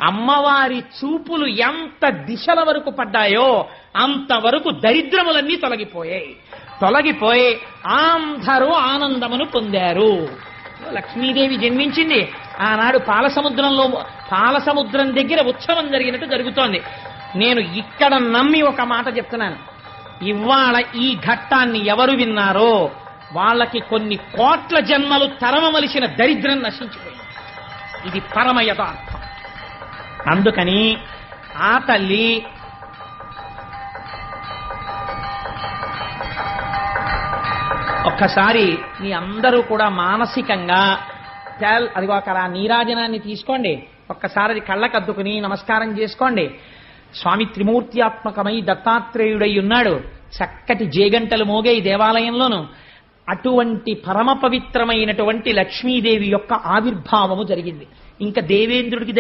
అమ్మవారి చూపులు ఎంత దిశల వరకు పడ్డాయో అంతవరకు దరిద్రములన్నీ తొలగిపోయి అందరూ ఆనందమును పొందారు. లక్ష్మీదేవి జన్మించింది ఆనాడు పాలసముద్రం దగ్గర ఉత్సవం జరిగినట్టు జరుగుతోంది. నేను ఇక్కడ నమ్మి ఒక మాట చెప్తున్నాను, ఇవాళ ఈ ఘట్టాన్ని ఎవరు విన్నారో వాళ్ళకి కొన్ని కోట్ల జన్మలు తరమవలసిన దరిద్రం నశించిపోయింది. ఇది పరమ యథార్థం. అందుకని ఆ తల్లి ఒక్కసారి మీ అందరూ కూడా మానసికంగా అదిగో అక్కడ ఆ నీరాజనాన్ని తీసుకోండి, ఒక్కసారి అది కళ్ళకద్దుకుని నమస్కారం చేసుకోండి. స్వామి త్రిమూర్త్యాత్మకమై దత్తాత్రేయుడై ఉన్నాడు. చక్కటి జేగంటలు మోగే ఈ దేవాలయంలోను అటువంటి పరమ పవిత్రమైనటువంటి లక్ష్మీదేవి యొక్క ఆవిర్భావము జరిగింది. ఇంకా దేవేంద్రుడికి